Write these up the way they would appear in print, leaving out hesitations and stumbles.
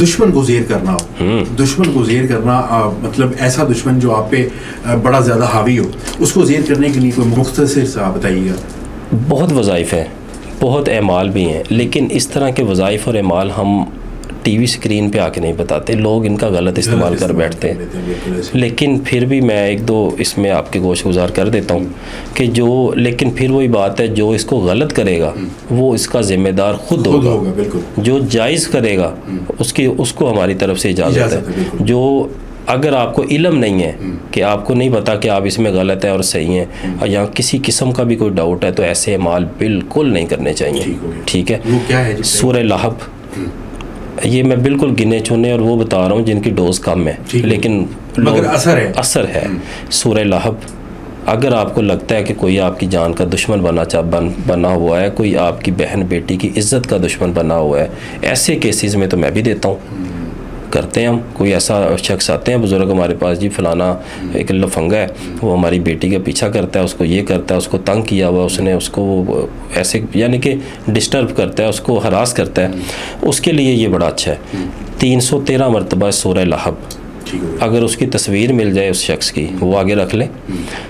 دشمن کو زیر کرنا ہو، دشمن کو زیر کرنا مطلب ایسا دشمن جو آپ پہ بڑا زیادہ حاوی ہو، اس کو زیر کرنے کے لیے کوئی مختصر سا بتائیے گا. بہت وظائف ہیں، بہت اعمال بھی ہیں، لیکن اس طرح کے وظائف اور اعمال ہم ٹی وی سکرین پہ آ کے نہیں بتاتے، لوگ ان کا غلط استعمال کر بیٹھتے ہیں. لیکن پھر بھی میں ایک دو اس میں آپ کے گوش گزار کر دیتا ہوں کہ لیکن پھر وہی بات ہے، جو اس کو غلط کرے گا وہ اس کا ذمہ دار خود ہوگا. جو جائز کرے گا اس کو ہماری طرف سے اجازت ہے. جو اگر آپ کو علم نہیں ہے کہ آپ کو نہیں پتا کہ آپ اس میں غلط ہیں اور صحیح ہیں، یا کسی قسم کا بھی کوئی ڈاؤٹ ہے، تو ایسے اعمال بالکل نہیں کرنے چاہیے. ٹھیک ہے. سورہ لہب، یہ میں بالکل گنے چنے اور وہ بتا رہا ہوں جن کی ڈوز کم ہے لیکن مگر اثر ہے. سورہ لہب، اگر آپ کو لگتا ہے کہ کوئی آپ کی جان کا دشمن بنا ہوا ہے، کوئی آپ کی بہن بیٹی کی عزت کا دشمن بنا ہوا ہے، ایسے کیسز میں تو میں بھی دیتا ہوں. کرتے ہیں ہم، کوئی ایسا شخص آتے ہیں بزرگ ہمارے پاس، جی فلانا ایک لفنگا ہے، وہ ہماری بیٹی کا پیچھا کرتا ہے، اس کو یہ کرتا ہے، اس کو تنگ کیا ہوا اس نے، اس کو ایسے یعنی کہ ڈسٹرب کرتا ہے، اس کو ہراس کرتا ہے، اس کے لیے یہ بڑا اچھا ہے. 313 مرتبہ سورہ لہب، اگر اس کی تصویر مل جائے اس شخص کی، وہ آگے رکھ لیں.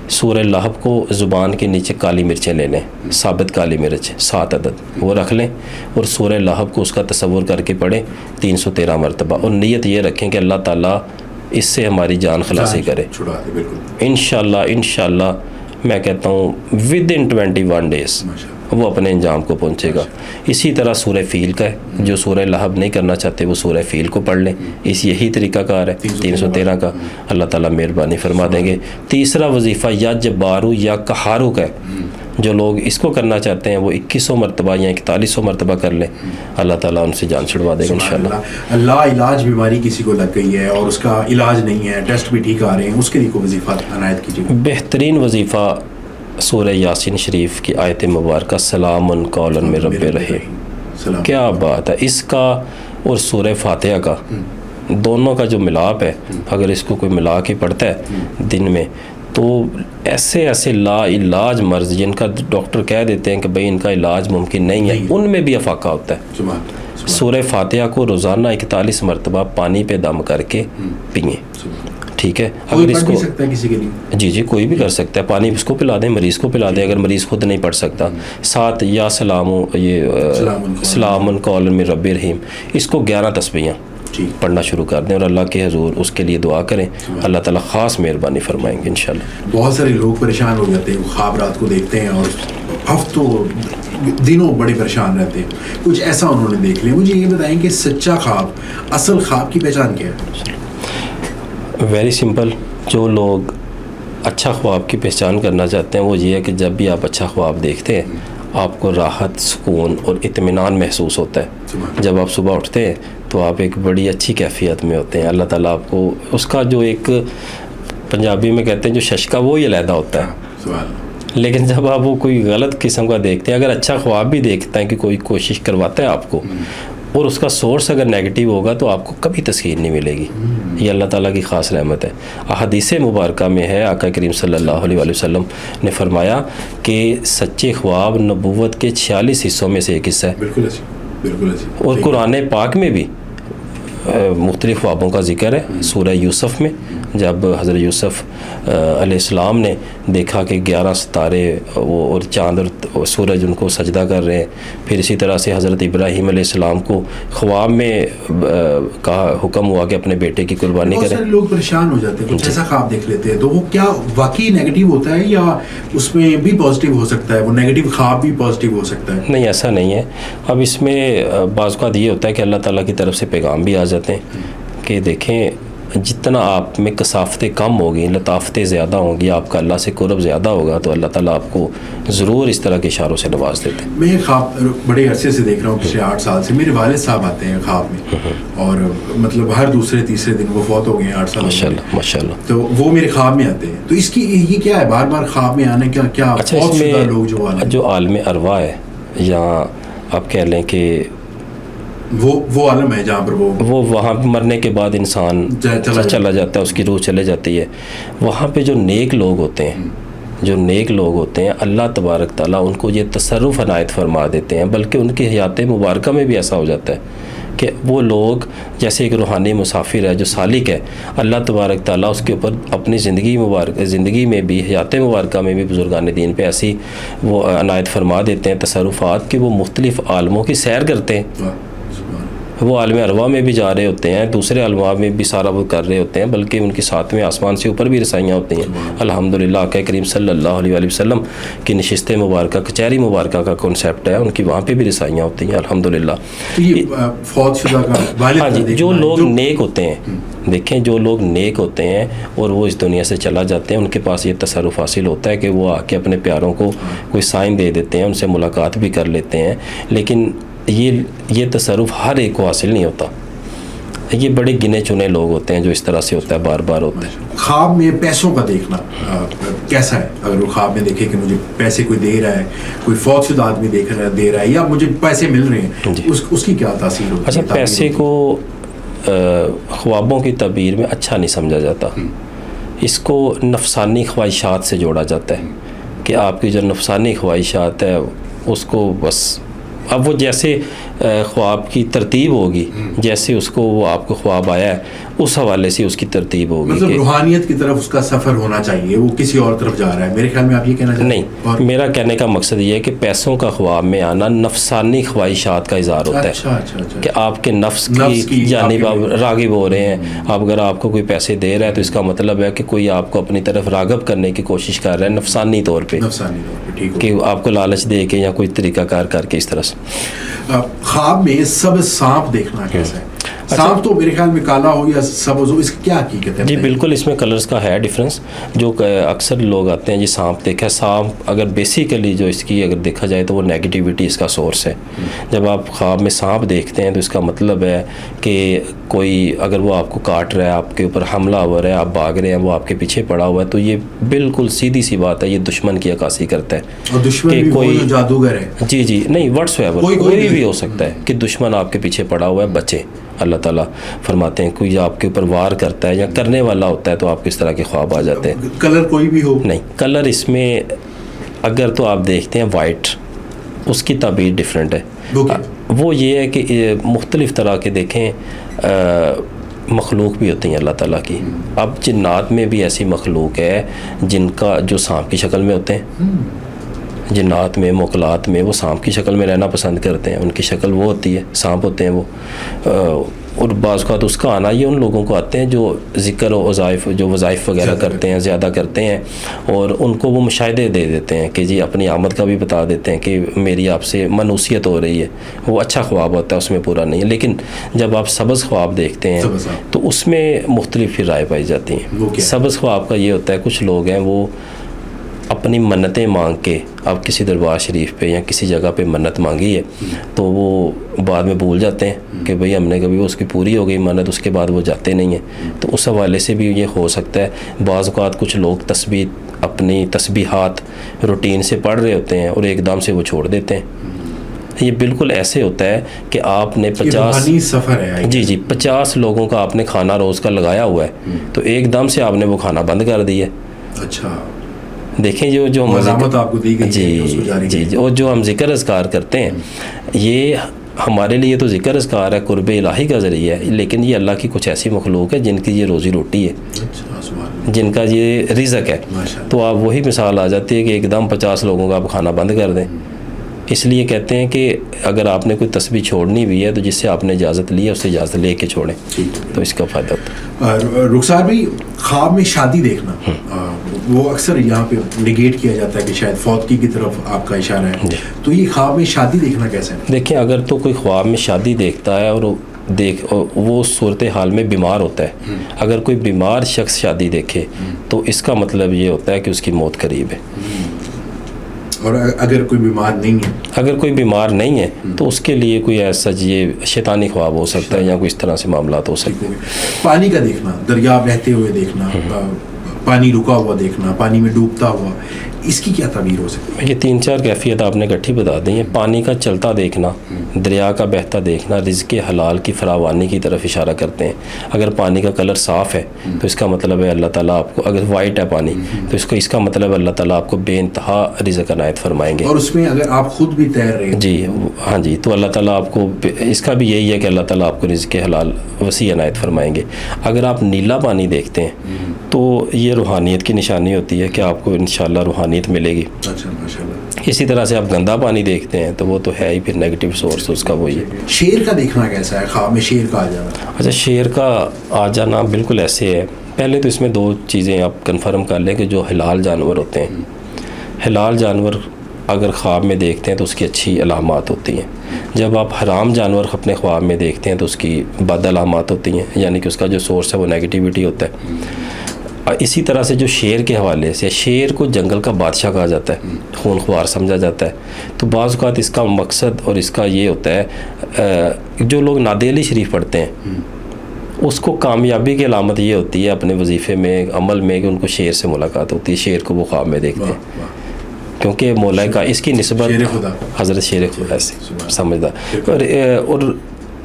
سورہ لہب کو زبان کے نیچے کالی مرچیں لے لیں، ثابت کالی مرچ 7 عدد، وہ رکھ لیں، اور سورہ لہب کو اس کا تصور کر کے پڑھیں 313 مرتبہ، اور نیت یہ رکھیں کہ اللہ تعالیٰ اس سے ہماری جان خلاصی کرے. انشاءاللہ میں کہتا ہوں within 21 days وہ اپنے انجام کو پہنچے گا. اسی طرح سورہ فیل کا ہے، جو سورہ لہب نہیں کرنا چاہتے وہ سورہ فیل کو پڑھ لیں. یہی طریقہ کار ہے 313 کا. اللہ تعالیٰ مہربانی فرما دیں گے. تیسرا وظیفہ یا جبارو یا قہارو کا ہے، جو لوگ اس کو کرنا چاہتے ہیں وہ 2100 مرتبہ یا 4100 مرتبہ کر لیں. اللہ تعالیٰ ان سے جان چھڑوا دے گا انشاءاللہ. اللہ علاج بیماری کسی کو لگ گئی ہے اور اس کا علاج نہیں ہے، ٹیسٹ بھی ٹھیک آ رہے ہیں، اس کے لیے کوئی وظیفہ عنایت کیجیے. بہترین وظیفہ سورہ یاسین شریف کی آیت مبارکہ سلام قولا من رب رحیم. کیا بات ہے اس کا اور سورہ فاتحہ کا، دونوں کا جو ملاپ ہے، اگر اس کو کوئی ملا کے پڑھتا ہے دن میں، تو ایسے لا علاج مرض جن کا ڈاکٹر کہہ دیتے ہیں کہ بھئی ان کا علاج ممکن نہیں ہے، ان میں بھی افاقہ ہوتا ہے. سورہ فاتحہ کو روزانہ 41 مرتبہ پانی پہ دم کر کے پئیں. ٹھیک ہے. اگر اس کو کسی کے لیے جی کوئی بھی کر سکتا ہے، پانی اس کو پلا دیں، مریض کو پلا دیں اگر مریض خود نہیں پڑھ سکتا. 7 یا سلام قولا من رب رحیم، اس کو 11 تسبیحاں پڑھنا شروع کر دیں اور اللہ کے حضور اس کے لیے دعا کریں. اللہ تعالیٰ خاص مہربانی فرمائیں گے انشاءاللہ. بہت سارے لوگ پریشان ہو جاتے ہیں، وہ خواب رات کو دیکھتے ہیں اور ہفتوں دنوں بڑے پریشان رہتے ہیں. کچھ ایسا انہوں نے دیکھ لیا. مجھے یہ بتائیں کہ سچا خواب، اصل خواب کی پہچان کیا ہے؟ Very simple. جو لوگ اچھا خواب کی پہچان کرنا چاہتے ہیں وہ یہ ہے کہ جب بھی آپ اچھا خواب دیکھتے ہیں آپ کو راحت، سکون اور اطمینان محسوس ہوتا ہے. جب آپ صبح اٹھتے ہیں تو آپ ایک بڑی اچھی کیفیت میں ہوتے ہیں. اللہ تعالیٰ آپ کو اس کا جو ایک پنجابی میں کہتے ہیں جو ششکا، وہ ہی علیحدہ ہوتا ہے. لیکن جب آپ وہ کوئی غلط قسم کا دیکھتے ہیں، اگر اچھا خواب بھی دیکھتے ہیں کہ کوئی کوشش کرواتا ہے آپ کو، اور اس کا سورس اگر نیگیٹو ہوگا تو آپ کو کبھی تسکین نہیں ملے گی. یہ اللہ تعالیٰ کی خاص رحمت ہے. احادیث مبارکہ میں ہے، آقا کریم صلی اللہ علیہ وسلم نے فرمایا کہ سچے خواب نبوت کے 46 حصوں میں سے ایک حصہ ہے. بالکل. اور قرآن پاک میں بھی مختلف خوابوں کا ذکر ہے. سورہ یوسف میں جب حضرت یوسف علیہ السلام نے دیکھا کہ 11 ستارے اور چاند اور سورج ان کو سجدہ کر رہے ہیں. پھر اسی طرح سے حضرت ابراہیم علیہ السلام کو خواب میں کہا، حکم ہوا کہ اپنے بیٹے کی قربانی کریں. بہت سارے لوگ پریشان ہو جاتے ہیں، کچھ ایسا خواب دیکھ لیتے ہیں، تو وہ کیا واقعی نیگیٹو ہوتا ہے یا اس میں بھی پازیٹیو ہو سکتا ہے؟ وہ نیگیٹو خواب بھی پازیٹیو ہو سکتا ہے؟ نہیں، ایسا نہیں ہے. اب اس میں بعض اوقات یہ ہوتا ہے کہ اللہ تعالیٰ کی طرف سے پیغام بھی آ جاتے ہیں کہ دیکھیں جتنا آپ میں کثافتیں کم ہوگی، لطافتیں زیادہ ہوں گی، آپ کا اللہ سے قرب زیادہ ہوگا، تو اللہ تعالیٰ آپ کو ضرور اس طرح کے اشاروں سے نواز دیتے ہیں. میں خواب بڑے عرصے سے دیکھ رہا ہوں، پچھلے 8 سال سے. میرے والد صاحب آتے ہیں خواب میں، اور مطلب ہر دوسرے تیسرے دن، وہ فوت ہو گئے ہیں 8 سال. ماشاءاللہ. تو وہ میرے خواب میں آتے ہیں. تو اس کی یہ کیا ہے، بار بار خواب میں آنے کا کیا؟ اچھا، اس میں لوگ جو عالم ارواح ہے، یا آپ کہہ لیں کہ وہ عالم ہے جہاں پر وہ وہاں مرنے کے بعد انسان چلا جاتا ہے، اس کی روح چلے جاتی ہے. وہاں پہ جو نیک لوگ ہوتے ہیں اللہ تبارک تعالیٰ ان کو یہ تصرف عنایت فرما دیتے ہیں. بلکہ ان کی حیات مبارکہ میں بھی ایسا ہو جاتا ہے کہ وہ لوگ جیسے ایک روحانی مسافر ہے جو سالک ہے، اللہ تبارک تعالیٰ اس کے اوپر اپنی زندگی میں بھی، حیات مبارکہ میں بھی بزرگان دین پہ ایسی وہ عنایت فرما دیتے ہیں تصرفات کہ وہ مختلف عالموں کی سیر کرتے ہیں. وہ عالم ارواح میں بھی جا رہے ہوتے ہیں، دوسرے عالم میں بھی سارا وہ کر رہے ہوتے ہیں، بلکہ ان کے ساتھ میں آسمان سے اوپر بھی رسائیاں ہوتی ہیں. الحمدللہ آقا کریم صلی اللہ علیہ وآلہ وسلم کی نشست مبارکہ کچہری مبارکہ کا کنسیپٹ ہے، ان کی وہاں پہ بھی رسائیاں ہوتی ہیں الحمدللہ. فوت شدہ کا والد ہاں جی، جو لوگ نیک ہوتے ہیں، دیکھیں جو لوگ نیک ہوتے ہیں اور وہ اس دنیا سے چلا جاتے ہیں، ان کے پاس یہ تصرف حاصل ہوتا ہے کہ وہ آ کے اپنے پیاروں کو کوئی سائن دے دیتے ہیں، ان سے ملاقات بھی کر لیتے ہیں، لیکن یہ تصرف ہر ایک کو حاصل نہیں ہوتا. یہ بڑے گنے چنے لوگ ہوتے ہیں جو اس طرح سے ہوتا ہے، بار بار ہوتا ہے. خواب میں پیسوں کا دیکھنا کیسا ہے؟ اگر وہ خواب میں دیکھے کہ مجھے پیسے کوئی دے رہا ہے، کوئی فوت شدہ آدمی دے رہا ہے، یا مجھے پیسے مل رہے ہیں، اس کی کیا تاثیر ہوتی ہے؟ اچھا، پیسے کو خوابوں کی تعبیر میں اچھا نہیں سمجھا جاتا. اس کو نفسانی خواہشات سے جوڑا جاتا ہے کہ آپ کی جو نفسانی خواہشات ہے اس کو بس، اب وہ جیسے خواب کی ترتیب ہوگی، جیسے اس کو وہ آپ کو خواب آیا ہے اس حوالے سے اس کی ترتیب ہوگی. مطلب روحانیت کی طرف اس کا سفر ہونا چاہیے، وہ کسی اور طرف جا رہا ہے. میرے خیال میں آپ یہ کہنا چاہتے ہیں؟ نہیں، میرا کہنے کا مقصد یہ ہے کہ پیسوں کا خواب میں آنا نفسانی خواہشات کا اظہار ہوتا ہے کہ آپ کے نفس کی جانب آپ راغب ہو رہے ہیں. اگر آپ کو کوئی پیسے دے رہا ہے تو اس کا مطلب ہے کہ کوئی آپ کو اپنی طرف راغب کرنے کی کوشش کر رہا ہے نفسانی طور پہ، کہ آپ کو لالچ دے کے یا کوئی طریقہ کار کر کے اس طرح سے. خواب میں سبز سانپ دیکھنا کیسا ہے؟ سانپ تو میرے خیال میں کالا ہو یا سبز ہو، اس کی کیا حقیقت ہے؟ جی بالکل، اس میں کلرز کا ہے ڈفرینس. جو اکثر لوگ آتے ہیں جی سانپ دیکھا ہے، سانپ اگر بیسیکلی جو اس کی اگر دیکھا جائے تو وہ نیگیٹیوٹی اس کا سورس ہے. جب آپ خواب میں سانپ دیکھتے ہیں تو اس کا مطلب ہے کہ کوئی اگر وہ آپ کو کاٹ رہا ہے، آپ کے اوپر حملہ ہو رہا ہے، آپ بھاگ رہے ہیں، وہ آپ کے پیچھے پڑا ہوا ہے، تو یہ بالکل سیدھی سی بات ہے، یہ دشمن کی عکاسی کرتا ہے. اور دشمن بھی کوئی جادوگر ہے؟ جی نہیں، واٹس ایور کوئی بھی ہو سکتا ہے کہ دشمن آپ کے پیچھے پڑا ہوا ہے، بچے. اللہ تعالیٰ فرماتے ہیں کوئی آپ کے اوپر وار کرتا ہے یا کرنے والا ہوتا ہے تو آپ کس طرح کے خواب آ جاتے ہیں. کلر کوئی بھی ہو؟ نہیں، کلر اس میں اگر تو آپ دیکھتے ہیں وائٹ، اس کی تعبیر ڈفرینٹ ہے. وہ یہ ہے کہ مختلف طرح کے دیکھیں مخلوق بھی ہوتی ہیں اللہ تعالیٰ کی. اب جنات میں بھی ایسی مخلوق ہے جن کا جو سانپ کی شکل میں ہوتے ہیں. جنات میں، موکلات میں وہ سانپ کی شکل میں رہنا پسند کرتے ہیں، ان کی شکل وہ ہوتی ہے، سانپ ہوتے ہیں وہ. اور بعض اوقات اس کا آنا یہ ان لوگوں کو آتے ہیں جو ذکر و وظائف وغیرہ کرتے ہیں، زیادہ کرتے ہیں، اور ان کو وہ مشاہدے دے دیتے ہیں کہ جی اپنی آمد کا بھی بتا دیتے ہیں کہ میری آپ سے منوسیت ہو رہی ہے. وہ اچھا خواب ہوتا ہے، اس میں پورا نہیں ہے. لیکن جب آپ سبز خواب دیکھتے ہیں تو اس میں مختلف رائے پائی جاتی ہیں. سبز خواب کا یہ ہوتا ہے کہ کچھ لوگ ہیں وہ اپنی منتیں مانگ کے، آپ کسی دربار شریف پہ یا کسی جگہ پہ منت مانگی ہے تو وہ بعد میں بھول جاتے ہیں کہ بھئی ہم نے کبھی اس کی پوری ہو گئی منت، اس کے بعد وہ جاتے نہیں ہیں. تو اس حوالے سے بھی یہ ہو سکتا ہے. بعض اوقات کچھ لوگ اپنی تسبیحات روٹین سے پڑھ رہے ہوتے ہیں اور ایک دم سے وہ چھوڑ دیتے ہیں. یہ بالکل ایسے ہوتا ہے کہ آپ نے 50 لوگوں کا آپ نے کھانا روز کا لگایا ہوا ہے تو ایک دم سے آپ نے وہ کھانا بند کر دیا. اچھا، دیکھیں جو اور جو ہم ذکر اذکار کرتے ہیں یہ ہمارے لیے تو ذکر اذکار ہے، قرب الہی کا ذریعہ ہے، لیکن یہ اللہ کی کچھ ایسی مخلوق ہے جن کی یہ روزی روٹی ہے، جن کا یہ رزق ہے. تو آپ وہی مثال آ جاتی ہے کہ ایک دم 50 لوگوں کا آپ کھانا بند کر دیں. اس لیے کہتے ہیں کہ اگر آپ نے کوئی تسبیح چھوڑنی بھی ہے تو جس سے آپ نے اجازت لی ہے اس سے اجازت لے کے چھوڑیں تو اس کا فائدہ ہوتا ہے. رخسار بھائی، خواب میں شادی دیکھنا وہ اکثر یہاں پہ نگیٹ کیا جاتا ہے کہ شاید فوتگی کی طرف آپ کا اشارہ ہے، تو یہ خواب میں شادی دیکھنا کیسا ہے؟ دیکھیں، اگر تو کوئی خواب میں شادی دیکھتا ہے اور وہ صورتحال میں بیمار ہوتا ہے، اگر کوئی بیمار شخص شادی دیکھے تو اس کا مطلب یہ ہوتا ہے کہ اس کی موت قریب ہے. اور اگر کوئی بیمار نہیں ہے تو اس کے لیے کوئی ایسا یہ شیطانی خواب ہو سکتا ہے یا کوئی اس طرح سے معاملات ہو سکتے ہیں. پانی کا دیکھنا، دریا بہتے ہوئے دیکھنا، پانی رکا ہوا دیکھنا، پانی میں ڈوبتا ہوا، اس کی کیا تعبیر ہو سکتی ہے؟ یہ 3-4 کیفیت آپ نے اکٹھی بتا دی ہیں. پانی کا چلتا دیکھنا, دریا کا بہتا دیکھنا رزق حلال کی فراوانی کی طرف اشارہ کرتے ہیں. اگر پانی کا کلر صاف ہے تو اس کا مطلب ہے اللہ تعالیٰ آپ کو, اگر وائٹ ہے پانی تو اس کا مطلب اللہ تعالیٰ آپ کو بے انتہا رزق عنایت فرمائیں گے. اور اس میں اگر آپ خود بھی تیر رہے ہیں جی ہاں جی, تو اللہ تعالیٰ آپ کو, اس کا بھی یہی ہے کہ اللہ تعالیٰ آپ کو رزق حلال وسیع عنایت فرمائیں گے. اگر آپ نیلا پانی دیکھتے ہیں تو یہ روحانیت کی نشانی ہوتی ہے کہ آپ کو انشاءاللہ روحانیت ملے گی. اچھا ماشاءاللہ. اسی طرح سے آپ گندا پانی دیکھتے ہیں تو وہ تو ہے ہی پھر نیگیٹو سورس اس کا وہی ہے. شیر کا دیکھنا کیسا ہے, خواب میں شیر کا آ جانا؟ اچھا, شیر کا آ جانا بالکل ایسے ہے. پہلے تو اس میں 2 چیزیں آپ کنفرم کر لیں کہ جو حلال جانور ہوتے ہیں, حلال جانور اگر خواب میں دیکھتے ہیں تو اس کی اچھی علامات ہوتی ہیں. جب آپ حرام جانور اپنے خواب میں دیکھتے ہیں تو اس کی بد علامات ہوتی ہیں, یعنی کہ اس کا جو سورس ہے وہ نیگیٹیوٹی ہوتا ہے. اسی طرح سے جو شیر کے حوالے سے, شیر کو جنگل کا بادشاہ کہا جاتا ہے, خون خوار سمجھا جاتا ہے. تو بعض اوقات اس کا مقصد اور اس کا یہ ہوتا ہے, جو لوگ نادیلی شریف پڑھتے ہیں اس کو کامیابی کی علامت یہ ہوتی ہے اپنے وظیفے میں, عمل میں, کہ ان کو شیر سے ملاقات ہوتی ہے. شیر کو وہ خواب میں دیکھتے ہیں کیونکہ مولا کا اس کی نسبت حضرت شیر خدا سے سمجھدار. اور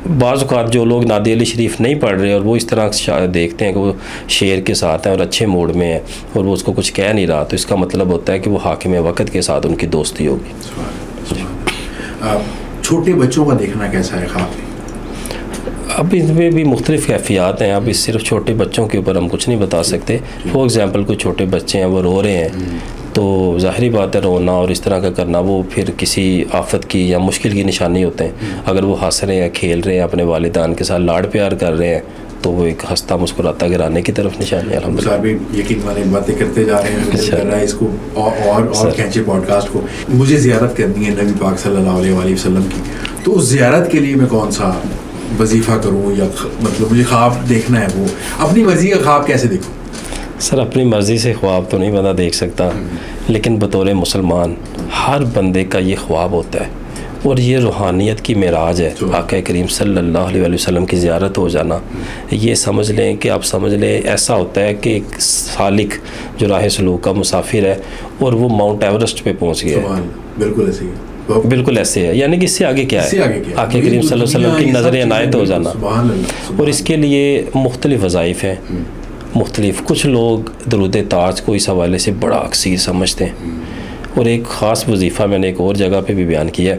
بعض اوقات جو لوگ نادی علی شریف نہیں پڑھ رہے اور وہ اس طرح دیکھتے ہیں کہ وہ شیر کے ساتھ ہیں اور اچھے موڈ میں ہیں اور وہ اس کو کچھ کہہ نہیں رہا, تو اس کا مطلب ہوتا ہے کہ وہ حاکم وقت کے ساتھ ان کی دوستی ہوگی. چھوٹے بچوں کا دیکھنا کیسا ہے خواب میں؟ اب اس میں بھی مختلف کیفیات ہیں. اب اس صرف چھوٹے بچوں کے اوپر ہم کچھ نہیں بتا سکتے. فار ایگزامپل کوئی چھوٹے بچے ہیں وہ رو رہے ہیں تو ظاہری بات ہے رونا اور اس طرح کا کرنا وہ پھر کسی آفت کی یا مشکل کی نشانی ہوتے ہیں. اگر وہ ہنس رہے ہیں, کھیل رہے ہیں, اپنے والدان کے ساتھ لاڈ پیار کر رہے ہیں تو وہ ایک ہنستا مسکراتا گرانے کی طرف نشانی ہے. الحمدللہ صاحب یقین مانے باتیں کرتے جا رہے ہیں, کر رہا ہے اس کو اور کھینچے پوڈ کاسٹ کو. مجھے زیارت کرنی ہے نبی پاک صلی اللہ علیہ وآلہ وسلم کی, تو اس زیارت کے لیے میں کون سا وظیفہ کروں, یا مطلب مجھے خواب دیکھنا ہے وہ اپنی مرضی کا خواب کیسے دیکھوں؟ سر اپنی مرضی سے خواب تو نہیں بندہ دیکھ سکتا, لیکن بطور مسلمان ہر بندے کا یہ خواب ہوتا ہے اور یہ روحانیت کی معراج ہے. آقا کریم صلی اللہ علیہ وسلم کی زیارت ہو جانا, یہ سمجھ لیں کہ آپ سمجھ لیں ایسا ہوتا ہے کہ ایک سالک جو راہ سلوک کا مسافر ہے اور وہ ماؤنٹ ایورسٹ پہ پہنچ گیا ہے. بالکل ایسے ہی, بالکل ایسے ہے. یعنی کہ اس سے آگے کیا ہے, آقا کریم صلی اللہ علیہ وسلم کی نظر عنایت ہو جانا. اور اس کے لیے مختلف وظائف ہیں مختلف. کچھ لوگ درود تاج کو اس حوالے سے بڑا اکثیر سمجھتے ہیں, اور ایک خاص وظیفہ میں نے ایک اور جگہ پہ بھی بیان کیا ہے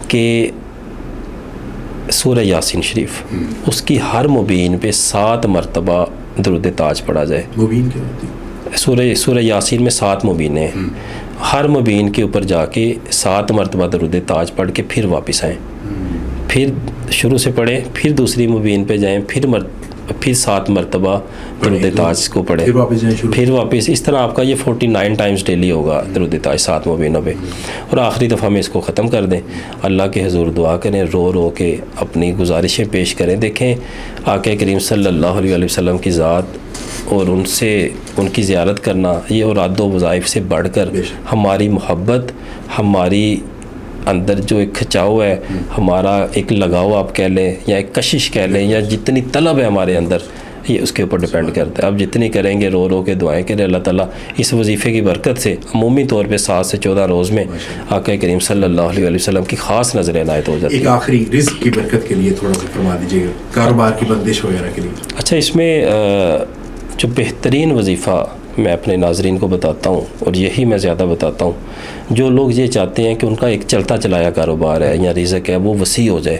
کہ سورہ یاسین شریف, اس کی ہر مبین پہ 7 مرتبہ درود تاج پڑھا جائے. مبین کیا ہوتی ہے؟ سورہ یاسین میں 7 مبینیں ہیں. ہر مبین کے اوپر جا کے 7 مرتبہ درود تاج پڑھ کے پھر واپس آئیں, پھر شروع سے پڑھیں, پھر دوسری مبین پہ جائیں, پھر 7 مرتبہ درود تاج کو پڑھیں, پھر واپس. اس طرح آپ کا یہ 49 ٹائمز ڈیلی ہوگا درود تاج 7 مبینوں پہ. اور آخری دفعہ میں اس کو ختم کر دیں, اللہ کے حضور دعا کریں, رو رو کے اپنی گزارشیں پیش کریں. دیکھیں آقا کریم صلی اللہ علیہ وسلم کی ذات اور ان کی زیارت کرنا, یہ اوراد و وظائف سے بڑھ کر ہماری محبت, ہماری اندر جو ایک کھچاؤ ہے, ہمارا ایک لگاؤ آپ کہہ لیں یا ایک کشش کہہ لیں, یا جتنی طلب ہے ہمارے اندر, یہ اس کے اوپر ڈیپینڈ کرتا ہے. آپ جتنی کریں گے, رو رو کے دعائیں کریں, اللہ تعالیٰ اس وظیفے کی برکت سے عمومی طور پہ 7 سے 14 روز میں آقا کریم صلی اللہ علیہ وسلم کی خاص نظر عنایت ہو جاتی ہے. ایک آخری رزق کی برکت کے لیے تھوڑا سا فرما دیجیے گا, کاروبار کی بندش وغیرہ کے لیے. اچھا, اس میں جو بہترین وظیفہ میں اپنے ناظرین کو بتاتا ہوں, اور یہی میں زیادہ بتاتا ہوں, جو لوگ یہ چاہتے ہیں کہ ان کا ایک چلتا چلایا کاروبار ہے یا رزق ہے وہ وسیع ہو جائے,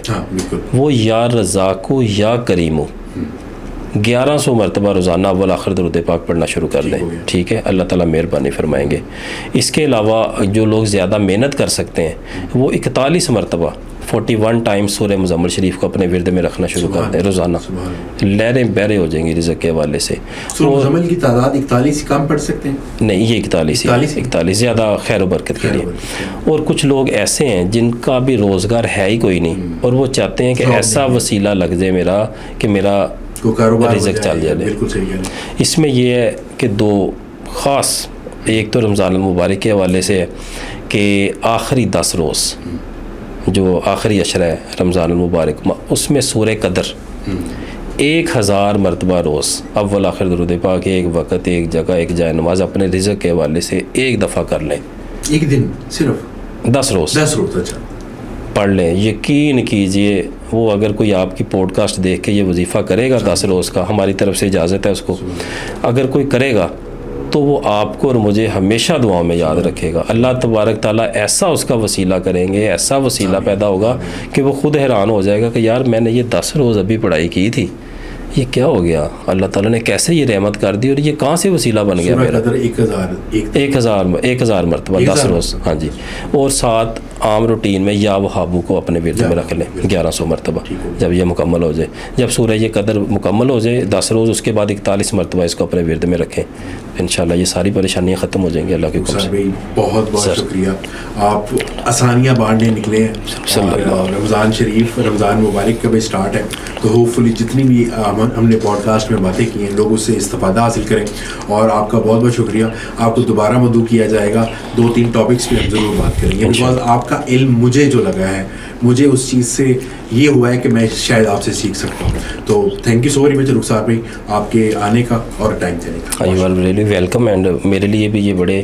وہ یا رزاق یا کریم 1100 مرتبہ روزانہ اول آخر درود پاک پڑھنا شروع کر دیں. ٹھیک ہے, اللہ تعالیٰ مہربانی فرمائیں گے. اس کے علاوہ جو لوگ زیادہ محنت کر سکتے ہیں وہ 41 مرتبہ 41 ٹائمز سورہ مزمل شریف کو اپنے ورد میں رکھنا شروع کر دیں روزانہ. لہریں بہریں ہو جائیں گی رزق کے حوالے سے. سورہ مزمل کی تعداد 41 کم پڑھ سکتے ہیں؟ نہیں, یہ 41 زیادہ خیر و برکت کے لیے. اور کچھ لوگ ایسے ہیں جن کا بھی روزگار ہے ہی کوئی نہیں, اور وہ چاہتے ہیں کہ ایسا وسیلہ لگ جائے میرا کہ میرا رزق چل جائے. اس میں یہ ہے کہ 2 خاص, ایک تو رمضان المبارک کے حوالے سے ہے کہ آخری 10 روز جو آخری عشرہ ہے رمضان المبارک, اس میں سورہ قدر 1000 مرتبہ روز اول آخر درود پاک ایک وقت ایک جگہ ایک جائے نماز اپنے رزق کے حوالے سے ایک دفعہ کر لیں. ایک دن صرف 10 روز 10 روز. اچھا پڑھ لیں. یقین کیجئے وہ اگر کوئی آپ کی پوڈ کاسٹ دیکھ کے یہ وظیفہ کرے گا 10 روز کا, ہماری طرف سے اجازت ہے اس کو, اگر کوئی کرے گا تو وہ آپ کو اور مجھے ہمیشہ دعاؤں میں یاد رکھے گا. اللہ تبارک تعالیٰ ایسا اس کا وسیلہ کریں گے, ایسا وسیلہ پیدا ہوگا کہ وہ خود حیران ہو جائے گا کہ یار میں نے یہ 10 روز ابھی پڑھائی کی تھی, یہ کیا ہو گیا, اللہ تعالیٰ نے کیسے یہ رحمت کر دی اور یہ کہاں سے وسیلہ بن گیا میرا. 1000 مرتبہ 10 روز. ہاں جی. اور ساتھ عام روٹین میں یا وہابو کو اپنے ورد میں رکھ لیں 1100 مرتبہ جب یہ مکمل ہو جائے. جب سورہ یہ قدر مکمل ہو جائے 10 روز, اس کے بعد 41 مرتبہ اس کو اپنے ورد میں رکھیں. انشاءاللہ یہ ساری پریشانیاں ختم ہو جائیں گی اللہ کے حکم سے. بہت بہت شکریہ, آپ آسانیاں بانٹنے نکلے ہیں. اور رمضان شریف, رمضان مبارک کا بھی اسٹارٹ ہے, تو ہوپ فلی جتنی بھی ہم نے پوڈ کاسٹ میں باتیں کی ہیں لوگ اس سے استفادہ حاصل کریں. اور آپ کا بہت بہت شکریہ. آپ کو دوبارہ مدعو کیا جائے گا, 2-3 ٹاپکس پہ ہم ضرور بات کریں گے, بیکاز آپ کا علم مجھے جو لگا ہے, مجھے اس چیز سے یہ ہوا ہے کہ میں شاید آپ سے سیکھ سکتا ہوں. تو thank you so very much Rukhsar بھائی آپ کے آنے کا اور ٹائم دینے کا. You are really welcome. And میرے لیے بھی یہ بڑے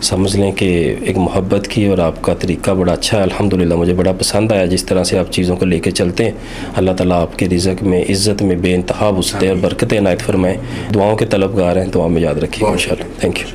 سمجھ لیں کہ ایک محبت کی, اور آپ کا طریقہ بڑا اچھا ہے الحمدللہ, مجھے بڑا پسند آیا جس طرح سے آپ چیزوں کو لے کے چلتے ہیں. اللہ تعالیٰ آپ کے رزق میں عزت میں بے انتہا وسعت اور برکتیں عنایت فرمائیں. دعاؤں کے طلبگار ہیں, دعا میں یاد رکھیے انشاءاللہ. Thank you.